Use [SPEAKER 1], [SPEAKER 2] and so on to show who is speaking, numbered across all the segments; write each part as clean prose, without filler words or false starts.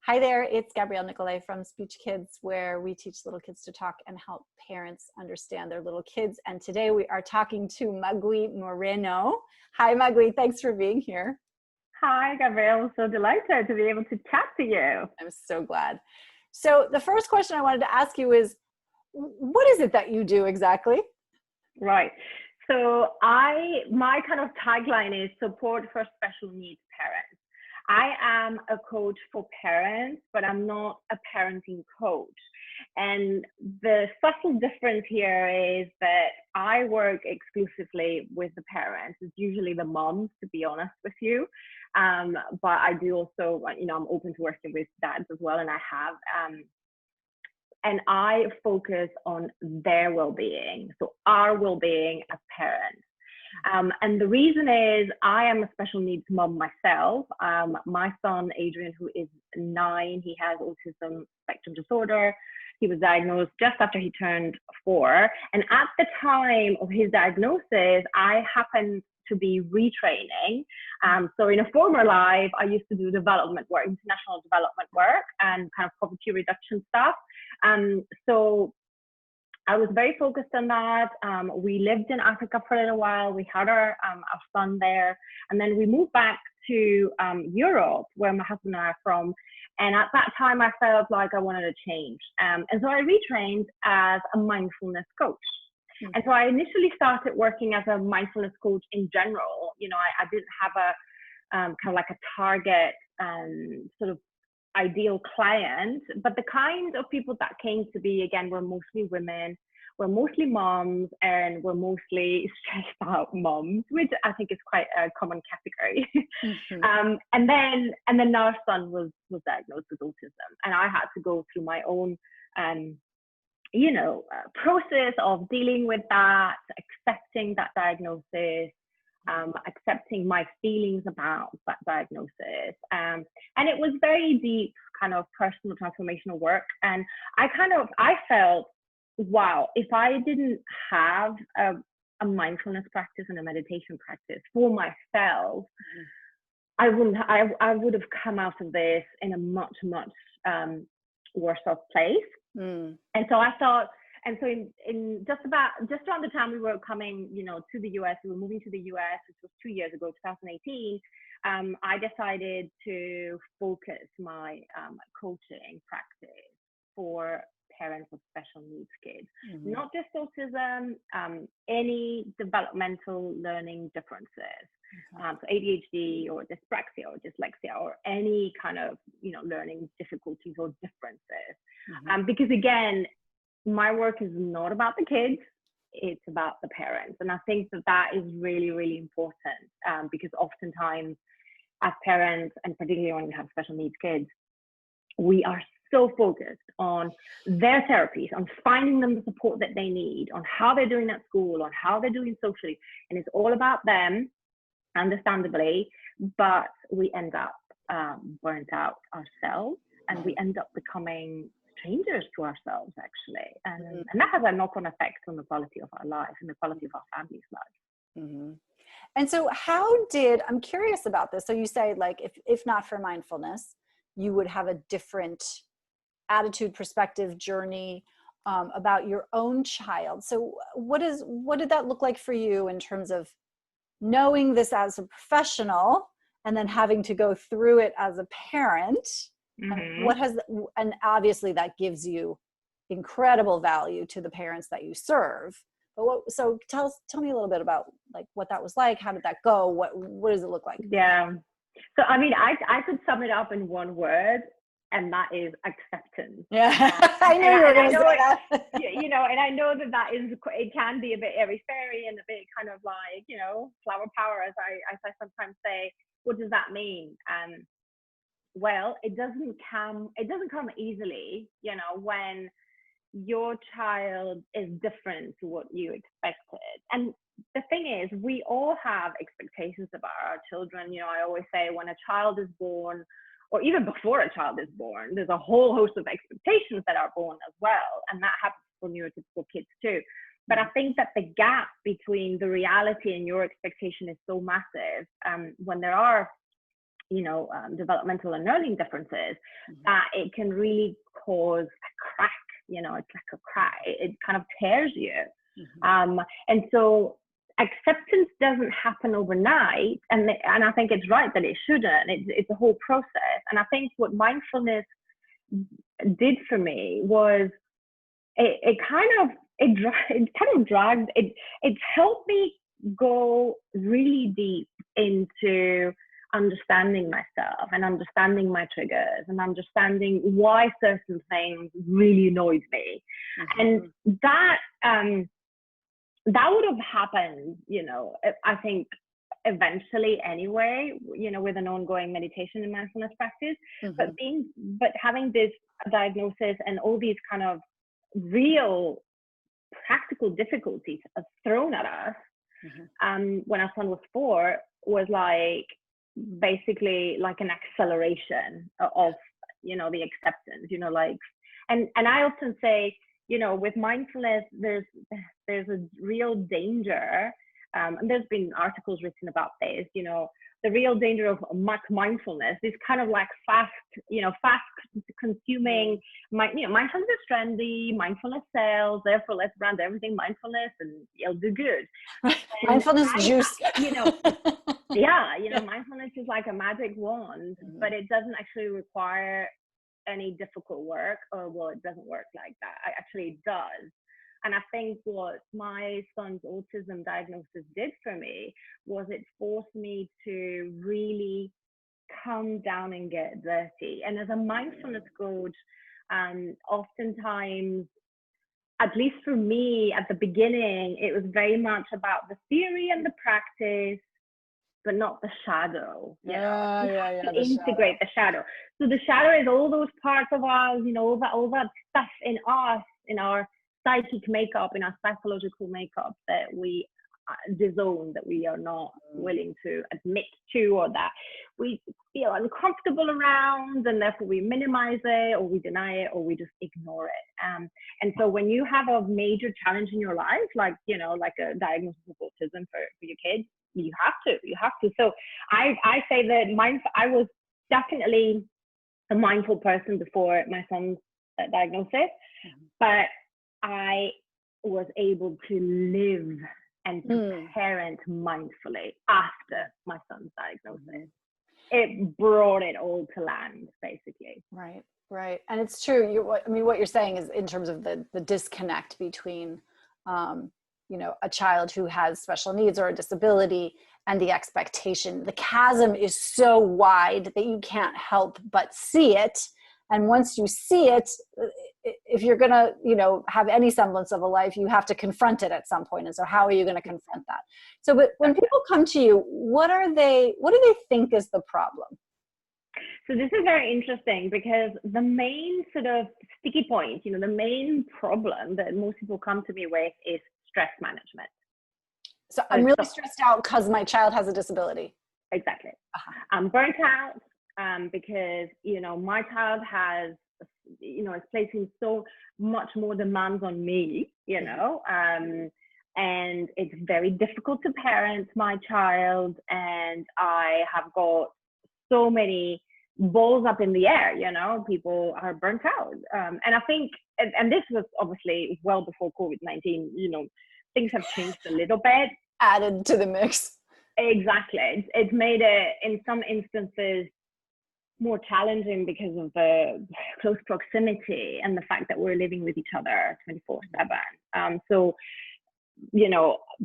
[SPEAKER 1] Hi there, it's Gabrielle Nicolai from SpeechKids, where we teach little kids to talk and help parents understand their little kids. And today we are talking to Magui Moreno. Hi, Magui. Thanks for being here.
[SPEAKER 2] Hi, Gabrielle. So delighted to be able to chat to you.
[SPEAKER 1] I'm so glad. So the first question I wanted to ask you is, what is it that you do exactly?
[SPEAKER 2] Right. So my kind of tagline is support for special needs parents. I am a coach for parents, but I'm not a parenting coach. And the subtle difference here is that I work exclusively with the parents. It's usually the moms, to be honest with you. But I do also, I'm open to working with dads as well, and I have. And I focus on their well-being, so our well-being as parents. And the reason is I am a special needs mom myself. My son, Adrian, who is 9, he has autism spectrum disorder. He was diagnosed just after he turned 4. And at the time of his diagnosis, I happened to be retraining. So in a former life, I used to do development work, international development work, and kind of poverty reduction stuff. So I was very focused on that. We lived in Africa for a little while. We had our son there. And then we moved back to Europe, where my husband and I are from. And at that time, I felt like I wanted to change. And so I retrained as a mindfulness coach. Mm-hmm. And so I initially started working as a mindfulness coach in general. I didn't have a kind of like a target sort of ideal client, but the kind of people that came to be, again, were mostly women, were mostly moms, and were mostly stressed out moms, which I think is quite a common category. Mm-hmm. And then our son was diagnosed with autism, and I had to go through my own process of dealing with that, accepting that diagnosis, accepting my feelings about that diagnosis. And it was very deep kind of personal transformational work. And I felt, wow, if I didn't have a mindfulness practice and a meditation practice for myself, I would have come out of this in a much, much worse off place. Mm. And so I thought, and so in just around the time we were coming, to the US, we were moving to the US, which was 2 years ago, 2018, I decided to focus my coaching practice for parents with special needs kids, mm-hmm. not just autism, any developmental learning differences, mm-hmm. So ADHD or dyspraxia or dyslexia or any kind of, learning difficulties or differences. Mm-hmm. Because again, my work is not about the kids, it's about the parents. And I think that is really, really important, because oftentimes as parents, and particularly when we have special needs kids, we are so focused on their therapies, on finding them the support that they need, on how they're doing at school, on how they're doing socially. And it's all about them, understandably, but we end up burnt out ourselves, and we end up becoming strangers to ourselves, actually. And that has a knock-on effect on the quality of our life and the quality of our family's life.
[SPEAKER 1] Mm-hmm. And so I'm curious about this. So you say, like, if not for mindfulness, you would have a different attitude, perspective, journey about your own child. So what did that look like for you in terms of knowing this as a professional and then having to go through it as a parent? Mm-hmm. And obviously that gives you incredible value to the parents that you serve. But so tell me a little bit about like what that was like. How did that go? What does it look like?
[SPEAKER 2] Yeah. So I mean, I could sum it up in one word, and that is acceptance.
[SPEAKER 1] Yeah, I knew you were going to say that.
[SPEAKER 2] And I know that it can be a bit airy-fairy and a bit kind of like, flower power, as I sometimes say. What does that mean? Well, it doesn't come easily, when your child is different to what you expected. And the thing is, we all have expectations about our children. I always say when a child is born, or even before a child is born, there's a whole host of expectations that are born as well. And that happens for neurotypical kids too. But I think that the gap between the reality and your expectation is so massive when there are developmental and learning differences, that it can really cause a crack. It's like a crack. It kind of tears you. And so acceptance doesn't happen overnight. And I think it's right that it shouldn't. It's a whole process. And I think what mindfulness did for me was it helped me go really deep into understanding myself and understanding my triggers and understanding why certain things really annoyed me. And that would have happened, I think eventually anyway, with an ongoing meditation and mindfulness practice. But having this diagnosis and all these kind of real practical difficulties thrown at us when our son was 4 was like basically like an acceleration of the acceptance, and I often say, with mindfulness there's a real danger, and there's been articles written about this, the real danger of mindfulness is kind of like fast consuming. Mindfulness is trendy, mindfulness sells, therefore let's brand everything mindfulness and it'll do good.
[SPEAKER 1] Mindfulness juice.
[SPEAKER 2] Mindfulness is like a magic wand, but it doesn't actually require any difficult work, or it doesn't work like that. Actually, it does. And I think what my son's autism diagnosis did for me was it forced me to really come down and get dirty. And as a mindfulness coach, oftentimes, at least for me at the beginning, it was very much about the theory and the practice, but not the shadow. Integrate the shadow. So the shadow is all those parts of us, all that stuff in us, in our psychic makeup, in our psychological makeup that we disown, that we are not willing to admit to, or that we feel uncomfortable around, and therefore we minimize it, or we deny it, or we just ignore it. And so when you have a major challenge in your life, like a diagnosis of autism for your kids, you have to. So I say that I was definitely a mindful person before my son's diagnosis, but I was able to live and to parent mindfully after my son's diagnosis. It brought it all to land, basically.
[SPEAKER 1] Right. And it's true. What you're saying is in terms of the disconnect between, a child who has special needs or a disability and the expectation. The chasm is so wide that you can't help but see it. And once you see it, if you're going to, have any semblance of a life, you have to confront it at some point. And so how are you going to confront that? So, but when people come to you, what do they think is the problem?
[SPEAKER 2] So this is very interesting, because the main sort of sticky point, the main problem that most people come to me with is stress management.
[SPEAKER 1] So I'm really stressed out because my child has a disability.
[SPEAKER 2] Exactly. I'm burnt out because, my child has, is placing so much more demands on me, and it's very difficult to parent my child, and I have got so many balls up in the air, people are burnt out. And I think, and this was obviously well before COVID-19, things have changed a little bit.
[SPEAKER 1] Added to the mix. Exactly.
[SPEAKER 2] It's made it, in some instances, more challenging because of the close proximity and the fact that we're living with each other 24/7. So,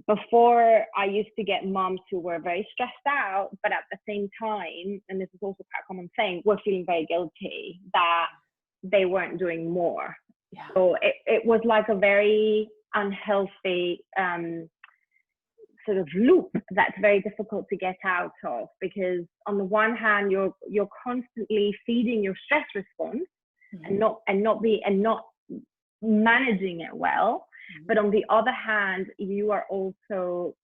[SPEAKER 2] before I used to get moms who were very stressed out, but at the same time, and this is also quite a common thing, were feeling very guilty that they weren't doing more.
[SPEAKER 1] Yeah.
[SPEAKER 2] So it was like a very unhealthy sort of loop that's very difficult to get out of, because on the one hand you're constantly feeding your stress response and not managing it well, but on the other hand you are also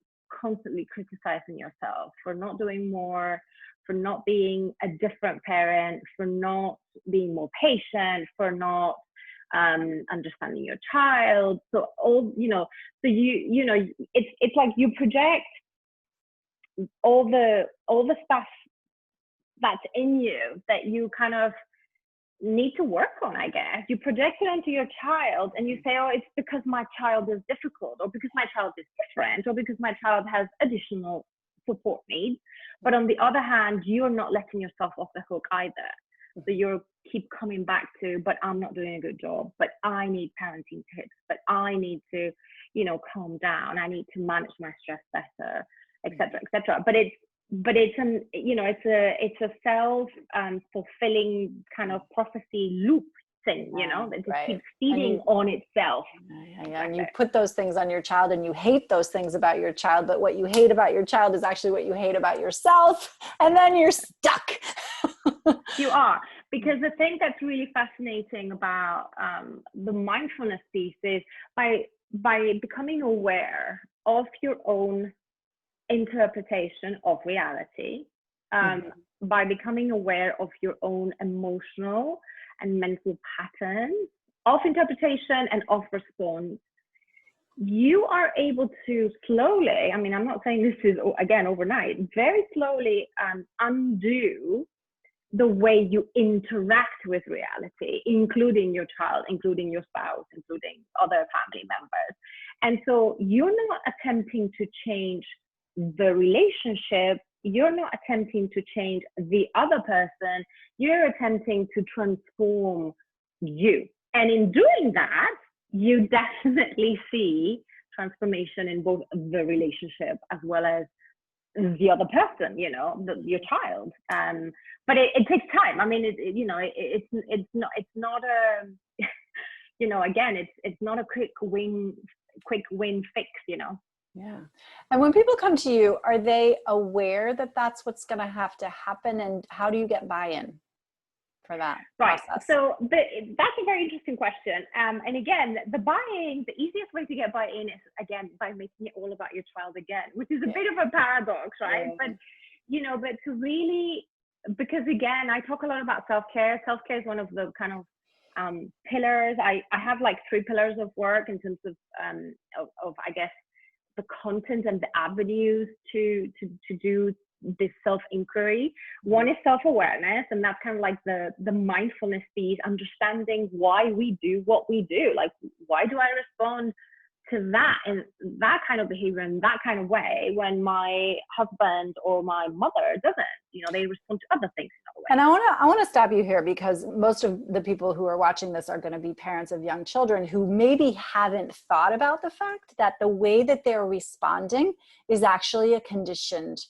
[SPEAKER 2] constantly criticizing yourself for not doing more, for not being a different parent, for not being more patient, for not understanding your child. So all, so it's like you project all the stuff that's in you that you kind of need to work on, I guess. You project it onto your child and you say, oh, it's because my child is difficult, or because my child is different, or because my child has additional support needs. But on the other hand, you're not letting yourself off the hook either. So you keep coming back to, but I'm not doing a good job, but I need parenting tips, but I need to, you know, calm down. I need to manage my stress better, et cetera, et cetera. But it's an, you know, it's a self fulfilling kind of prophecy loop thing, you know, that just keeps feeding on itself.
[SPEAKER 1] And you put those things on your child and you hate those things about your child, but what you hate about your child is actually what you hate about yourself, and then you're stuck.
[SPEAKER 2] You are, because the thing that's really fascinating about the mindfulness piece is by becoming aware of your own interpretation of reality, by becoming aware of your own emotional and mental patterns of interpretation and of response, you are able to slowly, I mean, I'm not saying this is, again, overnight, very slowly undo the way you interact with reality, including your child, including your spouse, including other family members. And so you're not attempting to change the relationship, you're not attempting to change the other person, you're attempting to transform you. And in doing that, you definitely see transformation in both the relationship as well as the other person, you know, your child. But it takes time. I mean, it's not a, you know, again, it's not a quick win fix, you know.
[SPEAKER 1] Yeah. And when people come to you, are they aware that that's what's going to have to happen? And how do you get buy-in for that process?
[SPEAKER 2] So that's a very interesting question. And again, the buy-in, the easiest way to get buy-in is, again, by making it all about your child again, which is a bit of a paradox, right? But, you know, but to really, because again, I talk a lot about self-care. Self-care is one of the kind of pillars. I have like 3 pillars of work in terms of I guess, the content and the avenues to do this self-inquiry. One is self-awareness, and that's kind of like the mindfulness piece, understanding why we do what we do. Like, why do I respond to that and that kind of behavior in that kind of way when my husband or my mother doesn't? You know, they respond to other things in other ways.
[SPEAKER 1] And I want to stop you here, because most of the people who are watching this are going to be parents of young children who maybe haven't thought about the fact that the way that they're responding is actually a conditioned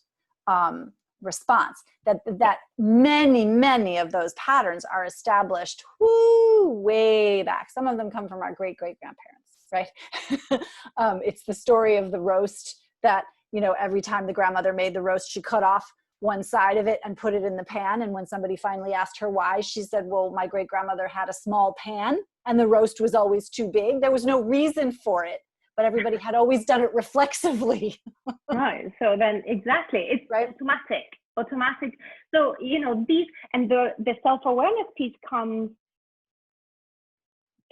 [SPEAKER 1] response, that many of those patterns are established way back. Some of them come from our great-great-grandparents, right? It's the story of the roast that, you know, every time the grandmother made the roast, she cut off one side of it and put it in the pan. And when somebody finally asked her why, she said, well, my great-grandmother had a small pan and the roast was always too big. There was no reason for it, but everybody had always done it reflexively.
[SPEAKER 2] Right. So then exactly, it's automatic. So, you know, these, and the self-awareness piece comes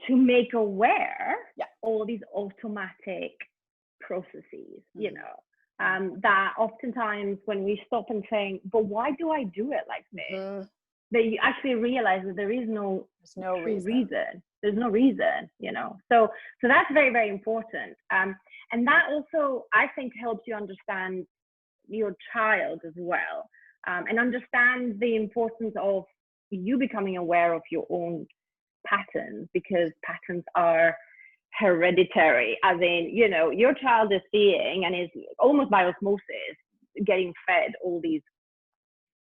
[SPEAKER 2] to make aware all these automatic processes, you know, that oftentimes when we stop and think, but why do I do it like this? That you actually realize that there is no reason. There's no reason, you know. So that's very, very important. And that also, I think, helps you understand your child as well, and understand the importance of you becoming aware of your own patterns, because patterns are hereditary, as in, you know, your child is seeing and is almost by osmosis getting fed all these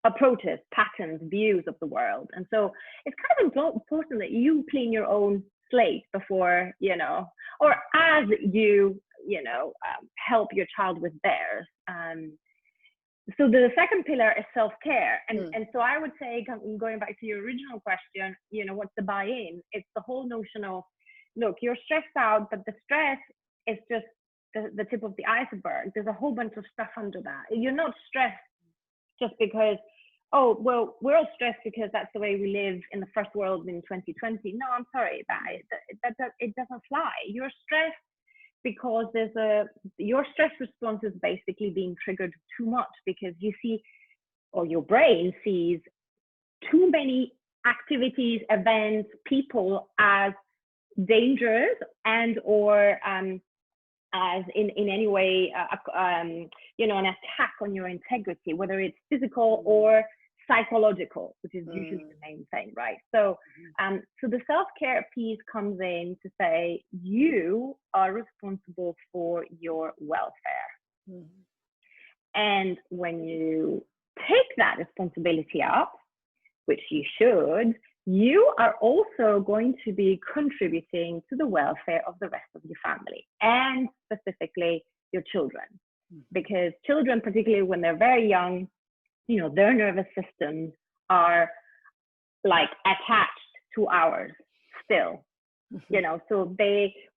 [SPEAKER 2] approaches, patterns, views of the world. And so it's kind of important that you clean your own slate before, you know, or as you, you know, help your child with theirs. So the second pillar is self-care. And so I would say, going back to your original question, you know, what's the buy-in? It's the whole notion of, look, you're stressed out, but the stress is just the tip of the iceberg. There's a whole bunch of stuff under that. You're not stressed just because, oh, well, we're all stressed because that's the way we live in the first world in 2020. No, I'm sorry, it doesn't fly. You're stressed because your stress response is basically being triggered too much, because you see or your brain sees too many activities, events, people as dangerous and or as in any way an attack on your integrity, whether it's physical or psychological, which is usually the main thing, right? So so the self-care piece comes in to say you are responsible for your welfare. And when you take that responsibility up, which you should, you are also going to be contributing to the welfare of the rest of your family, and specifically your children. Because children, particularly when they're very young, their nervous systems are like attached to ours still. So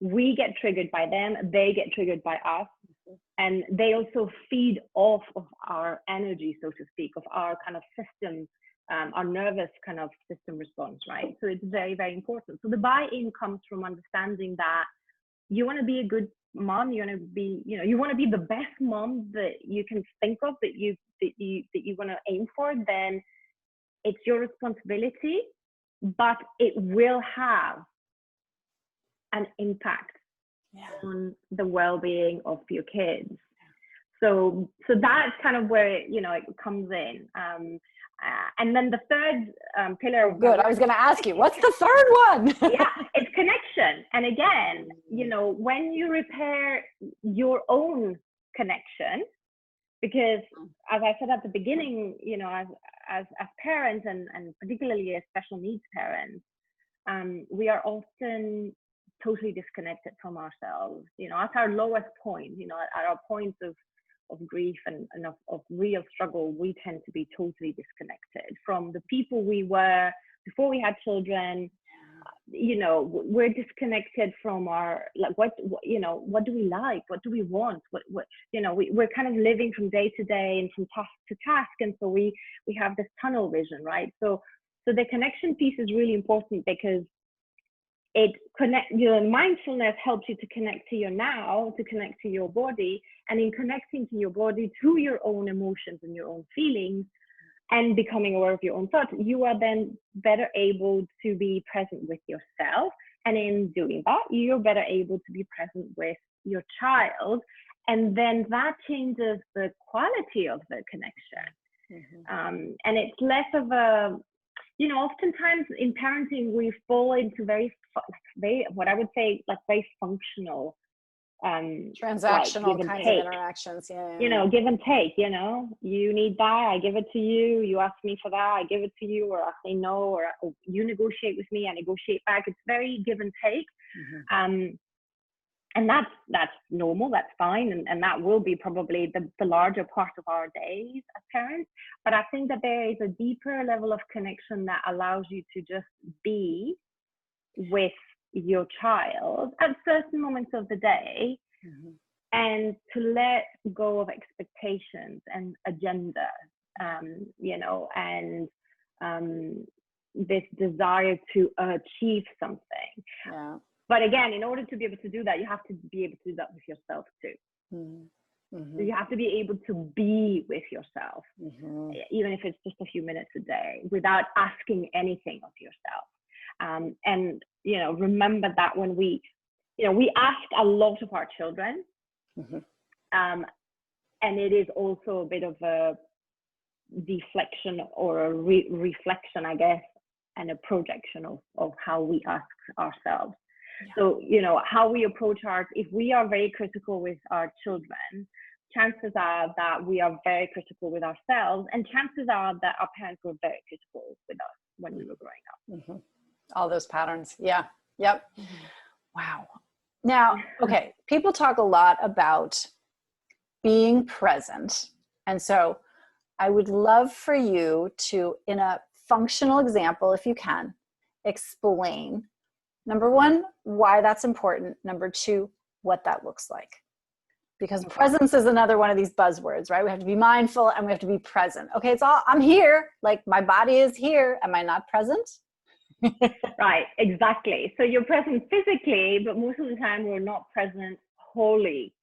[SPEAKER 2] we get triggered by them, they get triggered by us, and they also feed off of our energy, so to speak, of our kind of system, our nervous kind of system response, right? So it's very, very important. So the buy-in comes from understanding that you want to be a good mom, you want to be, you want to be the best mom that you can think of, that you want to aim for, then it's your responsibility, but it will have an impact on the well-being of your kids. So that's kind of where it comes in. And then the third pillar.
[SPEAKER 1] Good. I was going to ask you, what's the third one?
[SPEAKER 2] Yeah, it's connection. And again, when you repair your own connection, because as I said at the beginning, as parents and particularly as special needs parents, we are often totally disconnected from ourselves. At our lowest point, at our points of grief and of real struggle, we tend to be totally disconnected from the people we were before we had children. We're disconnected from our, like, what do we like, what do we want, we're kind of living from day to day and from task to task, and so we have this tunnel vision, right? So the connection piece is really important, because mindfulness helps you to connect to your now, to connect to your body, and in connecting to your body, to your own emotions and your own feelings, and becoming aware of your own thoughts, you are then better able to be present with yourself. And in doing that, you're better able to be present with your child. And then that changes the quality of the connection. And it's less of a, oftentimes in parenting, we fall into very, what I would say, like very functional,
[SPEAKER 1] transactional
[SPEAKER 2] like,
[SPEAKER 1] kinds of interactions.
[SPEAKER 2] Give and take. You need that, I give it to you. You ask me for that, I give it to you. Or I say no, or you negotiate with me, I negotiate back. It's very give and take. And that's normal, that's fine, and that will be probably the larger part of our days as parents. But I think that there is a deeper level of connection that allows you to just be with your child at certain moments of the day, and to let go of expectations and agendas, and this desire to achieve something. But again, in order to be able to do that, you have to be able to do that with yourself too. So you have to be able to be with yourself, even if it's just a few minutes a day, without asking anything of yourself. And remember that when we ask a lot of our children, and it is also a bit of a deflection or a reflection, I guess, and a projection of how we ask ourselves. So, how we approach if we are very critical with our children, chances are that we are very critical with ourselves, and chances are that our parents were very critical with us when we were growing up.
[SPEAKER 1] All those patterns. Yeah. Yep. Wow. Now, okay. People talk a lot about being present. And so I would love for you to, in a functional example, if you can, explain, number one, why that's important. Number two, what that looks like. Because presence is another one of these buzzwords, right? We have to be mindful and we have to be present. Okay, it's all, I'm here, like my body is here. Am I not present?
[SPEAKER 2] Right, exactly. So you're present physically, but most of the time we're not present wholly.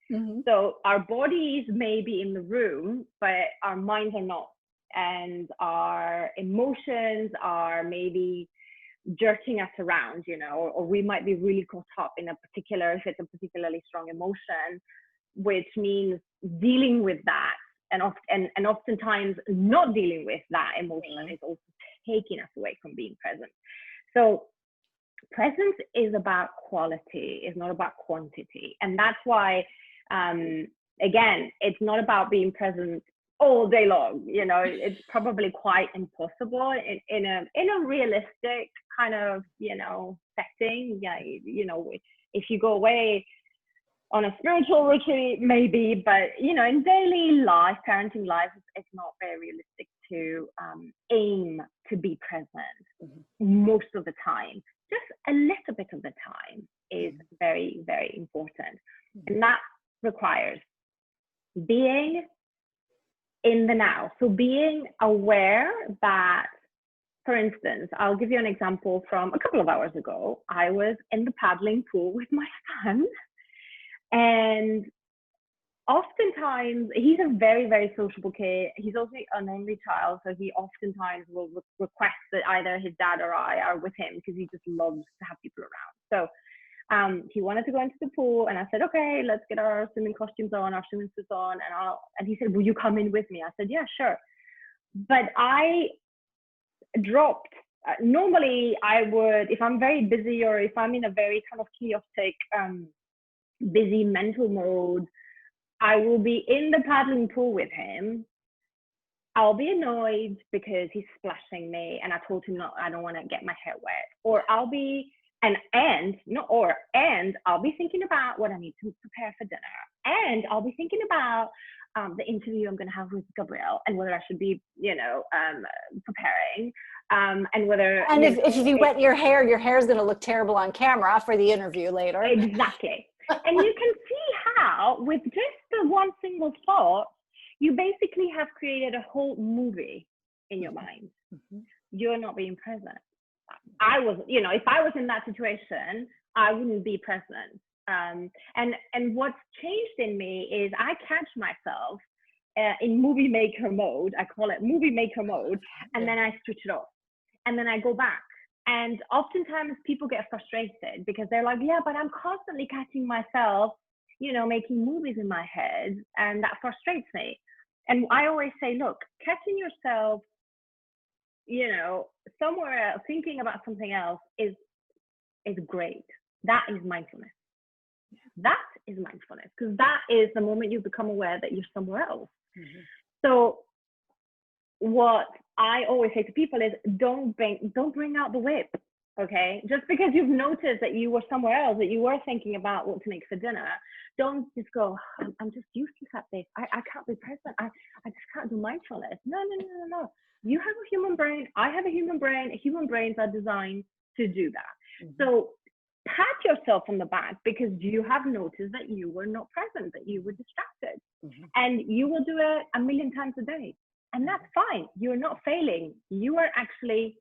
[SPEAKER 2] So our bodies may be in the room, but our minds are not and our emotions are maybe jerking us around, or we might be really caught up in a particular, if it's a particularly strong emotion, which means dealing with that. And oftentimes not dealing with that emotion is also taking us away from being present. So presence is about quality, it's not about quantity. And that's why, again, it's not about being present all day long. It's probably quite impossible in a realistic kind of, setting. Yeah, if you go away on a spiritual retreat, maybe, but in daily life, parenting life, it's not very realistic to aim to be present most of the time. Just a little bit of the time is very, very important. And that requires being in the now. So being aware that, for instance, I'll give you an example from a couple of hours ago. I was in the paddling pool with my son, and oftentimes he's a very, very sociable kid. He's also an only child, so he oftentimes will request that either his dad or I are with him because he just loves to have people around. So he wanted to go into the pool, and I said, okay, let's get our swimming costumes on, our swimming suits on, and he said, will you come in with me? I said, yeah, sure. But I dropped. Normally I would, if I'm very busy or if I'm in a very kind of chaotic, busy mental mode, I will be in the paddling pool with him. I'll be annoyed because he's splashing me and I told him, no, I don't want to get my hair wet. Or I'll be, and I'll be thinking about what I need to prepare for dinner. And I'll be thinking about the interview I'm going to have with Gabrielle and whether I should be, preparing. And whether.
[SPEAKER 1] And if you wet your hair is going to look terrible on camera for the interview later.
[SPEAKER 2] Exactly. And you can see how, with just the one single thought, you basically have created a whole movie in your mind. You're not being present. I was, if I was in that situation, I wouldn't be present. And what's changed in me is I catch myself in movie maker mode. I call it movie maker mode. And then I switch it off. And then I go back. And oftentimes people get frustrated because they're like, yeah, but I'm constantly catching myself, making movies in my head, and that frustrates me. And I always say, look, catching yourself, somewhere else, thinking about something else is great. That is mindfulness. That is mindfulness, because that is the moment you become aware that you're somewhere else. So what I always say to people is don't bring out the whip, okay? Just because you've noticed that you were somewhere else, that you were thinking about what to make for dinner, don't just go, I'm just useless at this. I can't be present. I just can't do mindfulness. No. You have a human brain. I have a human brain. Human brains are designed to do that. So pat yourself on the back because you have noticed that you were not present, that you were distracted. And you will do it a million times a day. And that's fine. You're not failing. You are actually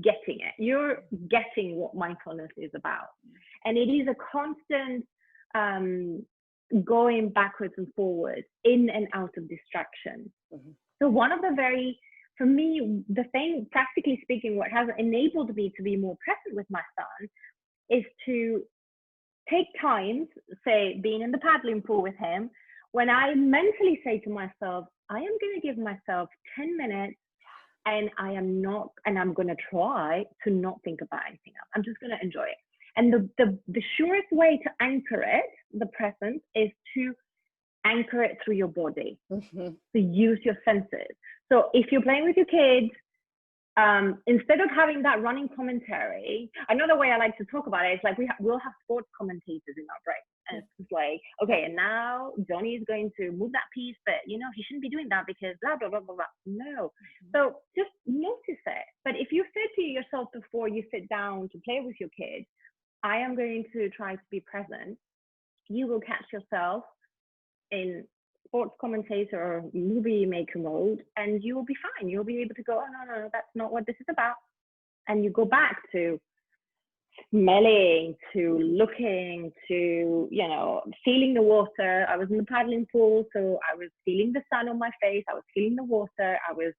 [SPEAKER 2] getting it. You're getting what mindfulness is about. And it is a constant going backwards and forwards, in and out of distraction. So one of for me, the thing, practically speaking, what has enabled me to be more present with my son is to take times, say, being in the paddling pool with him, when I mentally say to myself, I am going to give myself 10 minutes and I'm going to try to not think about anything else. I'm just going to enjoy it. And the surest way to anchor it, the present, is to anchor it through your body, to use your senses. So if you're playing with your kids, instead of having that running commentary, another way I like to talk about it is like we'll have sports commentators in our brain. And it's like, okay, and now Johnny is going to move that piece, but he shouldn't be doing that because blah, blah, blah, blah, blah. No. So just notice it. But if you say to yourself before you sit down to play with your kids, I am going to try to be present, you will catch yourself in sports commentator or movie maker mode, and you will be fine. You'll be able to go, oh, no, that's not what this is about. And you go back to smelling, to looking, to, feeling the water. I was in the paddling pool, so I was feeling the sun on my face. I was feeling the water. I was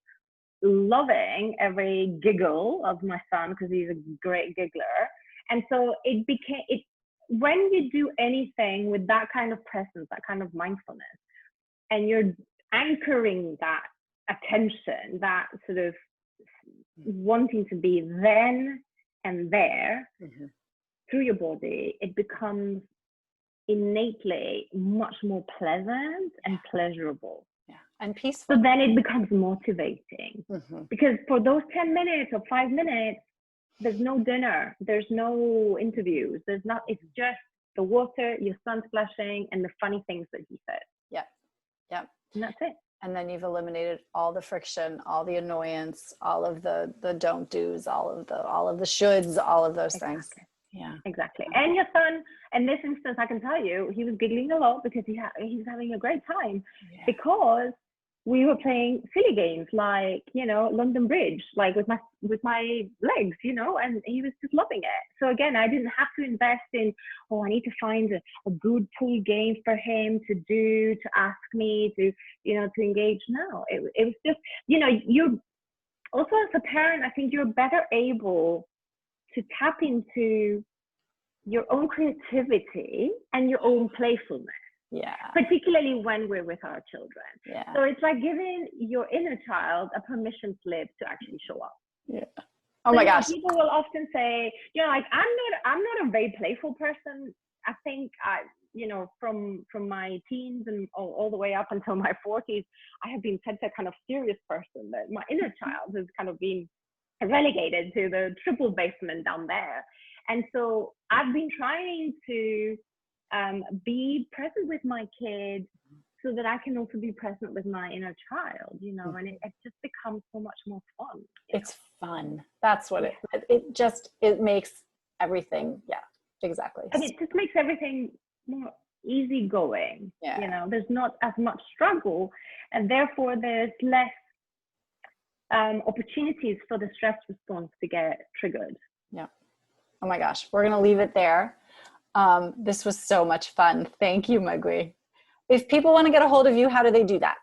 [SPEAKER 2] loving every giggle of my son because he's a great giggler. And so it became it when you do anything with that kind of presence, that kind of mindfulness, and you're anchoring that attention, that sort of wanting to be then and there through your body, it becomes innately much more pleasant and pleasurable.
[SPEAKER 1] Yeah. And peaceful.
[SPEAKER 2] So then it becomes motivating because for those 10 minutes or 5 minutes, there's no dinner, there's no interviews, there's not, it's just the water, your son splashing, and the funny things that he said.
[SPEAKER 1] Yeah. Yeah.
[SPEAKER 2] And that's it.
[SPEAKER 1] And then you've eliminated all the friction, all the annoyance, all of the don't do's, all of the shoulds, all of those things. Yeah,
[SPEAKER 2] exactly. And your son, in this instance, I can tell you, he was giggling a lot because he's having a great time because we were playing silly games like, you know, London Bridge, like with my legs, you know, and he was just loving it. So again, I didn't have to invest in, I need to find a good pool game for him to do, to ask me to, you know, to engage. No, it was just, you know, you also as a parent, I think you're better able to tap into your own creativity and your own playfulness. Yeah. Particularly when we're with our children. Yeah. So it's like giving your inner child a permission slip to actually show up.
[SPEAKER 1] Yeah. Oh my gosh.
[SPEAKER 2] People will often say, you know, like I'm not a very playful person. I think you know, from my teens and all the way up until my 40s, I have been such a kind of serious person that my inner child has kind of been relegated to the triple basement down there. And so I've been trying to be present with my kids so that I can also be present with my inner child, you know, and it just becomes so much more fun.
[SPEAKER 1] It's fun. That's what it makes everything. Yeah, exactly.
[SPEAKER 2] And it just makes everything more easygoing. Yeah. You know, there's not as much struggle, and therefore there's less opportunities for the stress response to get triggered.
[SPEAKER 1] Yeah. Oh my gosh, we're going to leave it there. This was so much fun. Thank you, Magui. If people want to get a hold of you, how do they do that?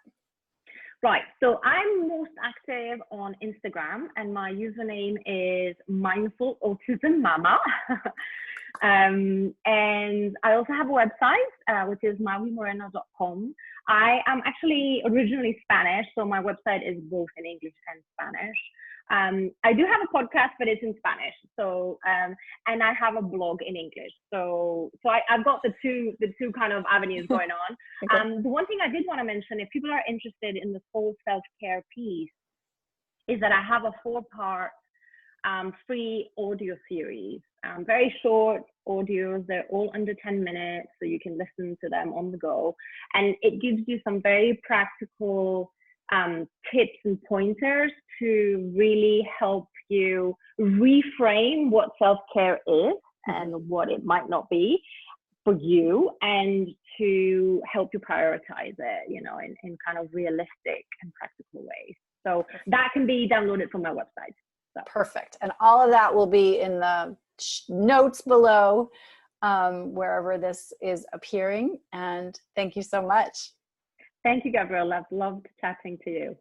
[SPEAKER 2] Right. So I'm most active on Instagram, and my username is Mindful Autism Mama. And I also have a website, which is maguimoreno.com. I am actually originally Spanish, so my website is both in English and Spanish. I do have a podcast, but it's in Spanish. So, and I have a blog in English. So I've got the two kind of avenues going on. Okay. The one thing I did want to mention, if people are interested in the full self-care piece, is that I have a 4-part free audio series, very short audios. They're all under 10 minutes, so you can listen to them on the go. And it gives you some very practical tips and pointers to really help you reframe what self-care is and what it might not be for you, and to help you prioritize it, you know, in kind of realistic and practical ways. So that can be downloaded from my website. So.
[SPEAKER 1] Perfect. And all of that will be in the notes below, wherever this is appearing. And thank you so much.
[SPEAKER 2] Thank you, Gabrielle. I've loved chatting to you.